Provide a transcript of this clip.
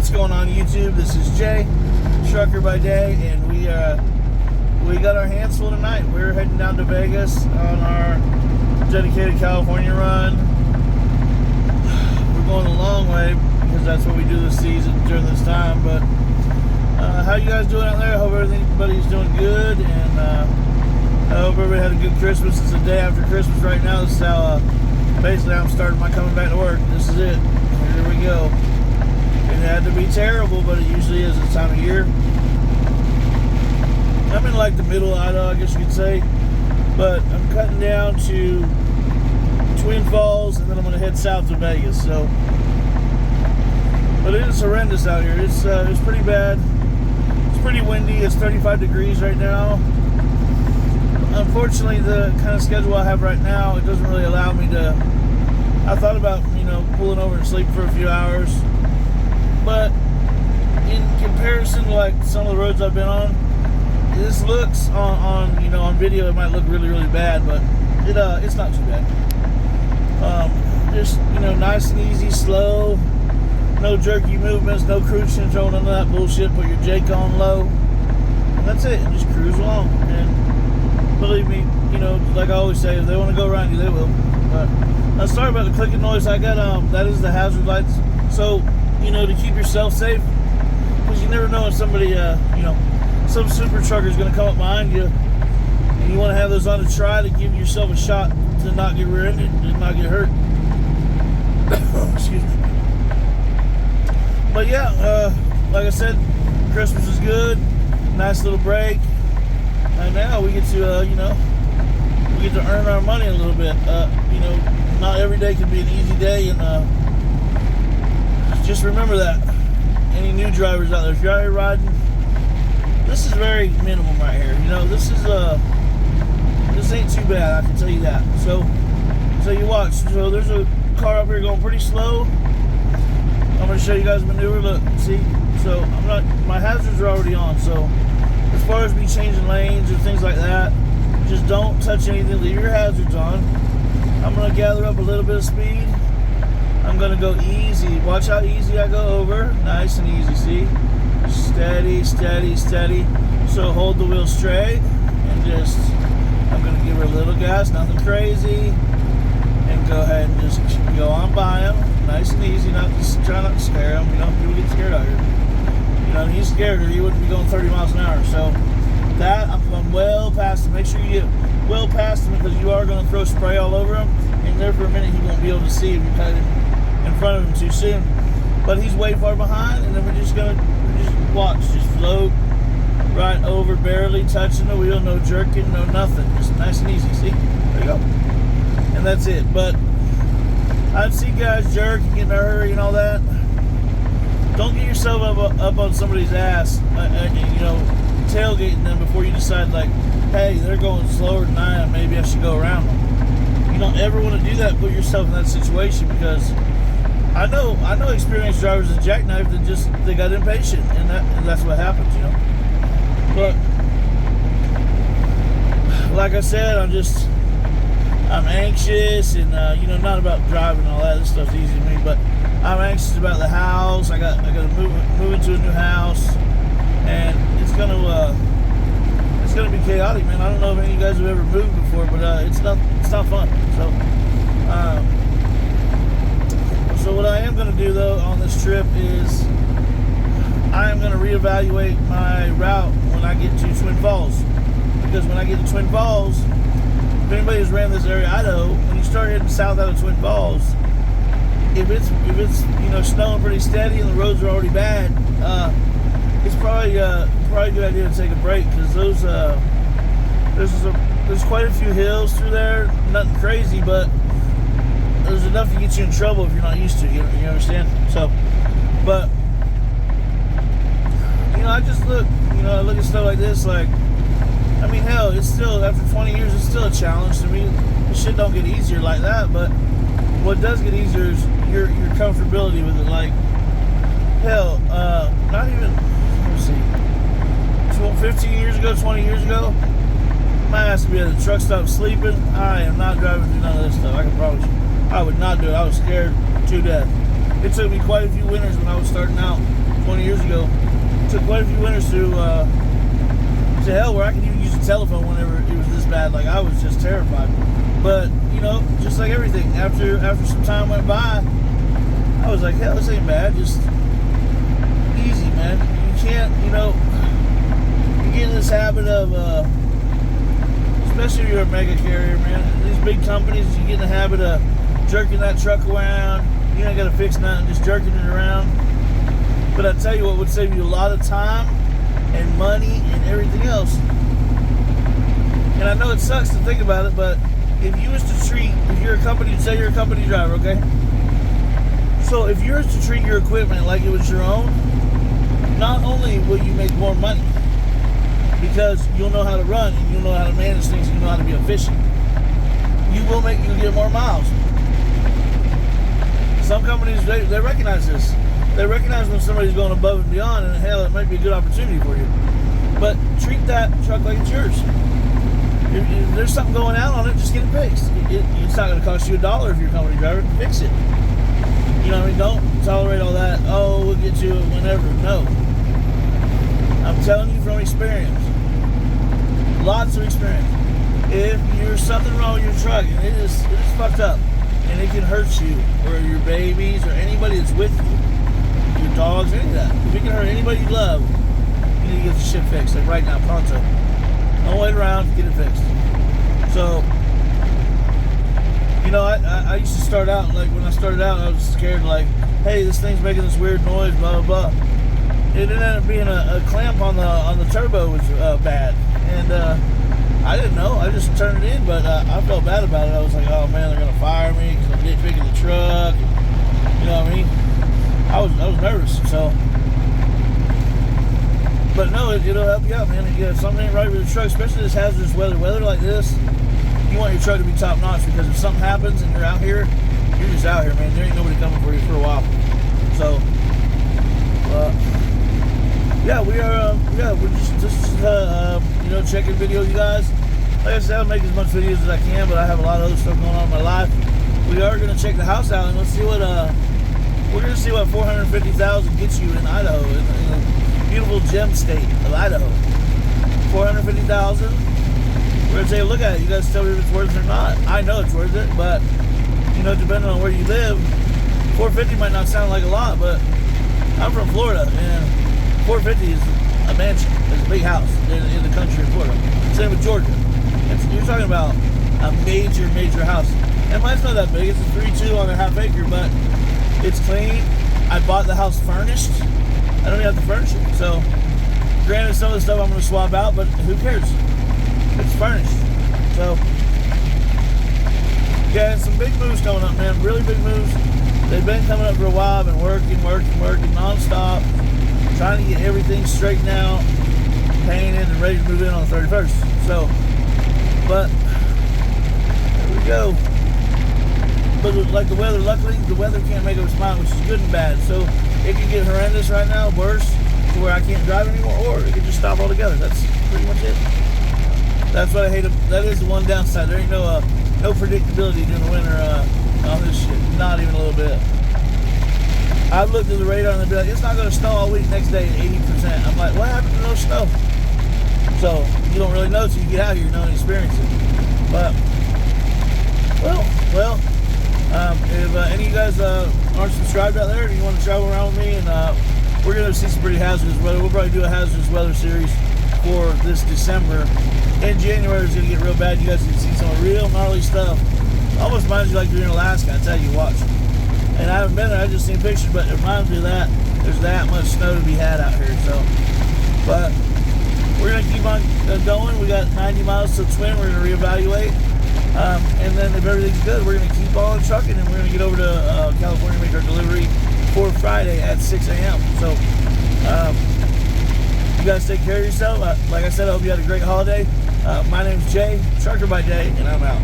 What's going on YouTube? This is Jay, trucker by day, and we got our hands full tonight. We're heading down to Vegas on our dedicated California run. We're going a long way because that's what we do this season during this time. But how you guys doing out there? I hope everybody's doing good, and I hope everybody had a good Christmas. It's the day after Christmas right now. This is how basically I'm starting my coming back to work. This is it. Here we go. It had to be terrible, but it usually is this time of year. I'm in like the middle of Idaho, I guess you could say. But I'm cutting down to Twin Falls, and then I'm going to head south to Vegas. So, but it is horrendous out here. It's pretty bad. It's pretty windy. It's 35 degrees right now. Unfortunately, the kind of schedule I have right now, it doesn't really allow me to. I thought about, pulling over and sleep for a few hours. But in comparison to like some of the roads I've been on, this looks on video it might look really, really bad, but it's not too bad. Just nice and easy, slow, no jerky movements, no cruise control, none of that bullshit. Put your Jake on low, and that's it. And just cruise along. And believe me, like I always say, if they want to go around you, they will. But sorry about the clicking noise. I got that is the hazard lights. So to keep yourself safe, because you never know if somebody, some super trucker is going to come up behind you, and you want to have those on to try to give yourself a shot to not get rear-ended and not get hurt. Excuse me. But yeah, like I said, Christmas is good, nice little break, and now we get to, we get to earn our money a little bit. Not every day can be an easy day, and just remember that. Any new drivers out there, if you're out here riding, this is very minimum right here. This ain't too bad, I can tell you that. So you watch. So there's a car up here going pretty slow. I'm gonna show you guys a maneuver. Look, see. So my hazards are already on. So as far as me changing lanes or things like that, just don't touch anything. Leave your hazards on. I'm gonna gather up a little bit of speed. I'm gonna go easy. Watch how easy I go over. Nice and easy, see? Steady, steady, steady. So hold the wheel straight and I'm gonna give her a little gas, nothing crazy. And go ahead and just go on by them. Nice and easy, try not to scare them. People get scared out here. If you scared her, you wouldn't be going 30 miles an hour. So that, I'm well past them. Make sure you get well past them, because you are gonna throw spray all over him. And there for a minute, he won't be able to see if you cut him in front of him too soon. But he's way far behind, and then we're just watch, just float right over, barely touching the wheel, no jerking, no nothing, just nice and easy. See, there you go, and that's it. But I've seen guys jerk and get in a hurry and all that. Don't get yourself up on somebody's ass, tailgating them before you decide, like, hey, they're going slower than I am, maybe I should go around them. You don't ever want to do that. Put yourself in that situation, because I know experienced drivers that jackknife that they got impatient, and that's what happens, But like I said, I'm anxious, and not about driving and all that. This stuff's easy to me, but I'm anxious about the house. I got to move into a new house, and it's gonna be chaotic, man. I don't know if any of you guys have ever moved before, but it's not fun. So what I am going to do, though, on this trip is I am going to reevaluate my route when I get to Twin Falls. Because when I get to Twin Falls, if anybody has ran this area, Idaho, when you start heading south out of Twin Falls, if it's snowing pretty steady and the roads are already bad, it's probably a good idea to take a break, because there's quite a few hills through there. Nothing crazy, but there's enough to get you in trouble if you're not used to it. You understand? So, but I just look at stuff like this. Like, hell, it's still, after 20 years, it's still a challenge to me. The shit don't get easier like that, but what does get easier is your comfortability with it. Like, hell, not even, let's see, 15 years ago, 20 years ago, my ass would be at the truck stop sleeping. I am not driving through none of this stuff. I can promise you. I would not do it. I was scared to death. It took me quite a few winters when I was starting out 20 years ago. Took quite a few winters to hell where I could even use a telephone whenever it was this bad. Like, I was just terrified. But, you know, just like everything, after some time went by, I was like, hell, this ain't bad. Just easy, man. You can't, you know, you get in this habit of, especially if you're a mega carrier, man. These big companies, you get in the habit of jerking that truck around. You ain't got to fix nothing, just jerking it around. But I tell you what would save you a lot of time and money and everything else. And I know it sucks to think about it, but if you was to treat, if you're a company, say you're a company driver, okay? So if you was to treat your equipment like it was your own, not only will you make more money, because you'll know how to run and you'll know how to manage things and you'll know how to be efficient, you'll get more miles. Some companies, they recognize this. They recognize when somebody's going above and beyond, and hell, it might be a good opportunity for you. But treat that truck like it's yours. If there's something going out on it, just get it fixed. It's not going to cost you $1 if you're a company driver. Fix it. You know what I mean? Don't tolerate all that. Oh, we'll get to it whenever. No. I'm telling you from experience. Lots of experience. If there's something wrong with your truck and it is fucked up and it can hurt you or your babies or anybody that's with you, your dogs, any of that. If it can hurt anybody you love, you need to get the shit fixed. Like right now, pronto. Don't wait around, get it fixed. So, you know, I used to start out, like when I started out, I was scared, like, hey, this thing's making this weird noise, blah, blah, blah. It ended up being a clamp on the turbo was bad. And I didn't know. I just turned it in, but I felt bad about it. I was like, oh man, they're going to fire me because I'm nitpicking the truck. You know what I mean? I was nervous, so. But no, it'll help you out, man. If something ain't right with the truck, especially this hazardous weather like this, you want your truck to be top notch, because if something happens and you're out here, you're just out here, man. There ain't nobody coming for you for a while. So, yeah, we're just you know, checking video, you guys. Like I said, I'll make as much videos as I can, but I have a lot of other stuff going on in my life. We are gonna check the house out, and let's see what we're gonna see what 450,000 gets you in Idaho, in the beautiful gem state of Idaho. 450,000. We're gonna take a look at it. You guys tell me if it's worth it or not. I know it's worth it, but you know, depending on where you live, 450 might not sound like a lot, but I'm from Florida, and 450 is a mansion. It's a big house in the country of Florida. Same with Georgia. You're talking about a major house. And mine's not that big. It's a 3.2 on a half acre, but it's clean. I bought the house furnished. I don't even have to furnish it. So, granted, some of the stuff I'm going to swap out, but who cares? It's furnished. So, yeah, some big moves coming up, man. Really big moves. They've been coming up for a while. I've been working nonstop, trying to get everything straightened out, painted, and ready to move in on the 31st. So, but there we go. But like the weather, luckily, the weather can't make up its mind, which is good and bad. So it can get horrendous right now, worse, to where I can't drive anymore, or it can just stop altogether. That's pretty much it. That's what I hate. That is the one downside. There ain't no predictability during the winter on this shit. Not even a little bit. I've looked at the radar and they'll be like, it's not going to snow all week. Next day, 80%. I'm like, what happened to no snow? So you don't really know until you get out here, you know, and experience it. But well. If any of you guys aren't subscribed out there and you want to travel around with me, and we're going to see some pretty hazardous weather. We'll probably do a hazardous weather series for this December. In January, it's going to get real bad. You guys can see some real gnarly stuff. Almost reminds you like you're in Alaska. I tell you, watch. And I haven't been there. I just seen pictures, but it reminds me of that. There's that much snow to be had out here. So, but we're going to keep on going. We got 90 miles to twin. We're going to reevaluate. And then if everything's good, we're going to keep on trucking, and we're going to get over to California and make our delivery for Friday at 6 a.m. So, you guys take care of yourself. Like I said, I hope you had a great holiday. My name's Jay, Trucker by Day, and I'm out.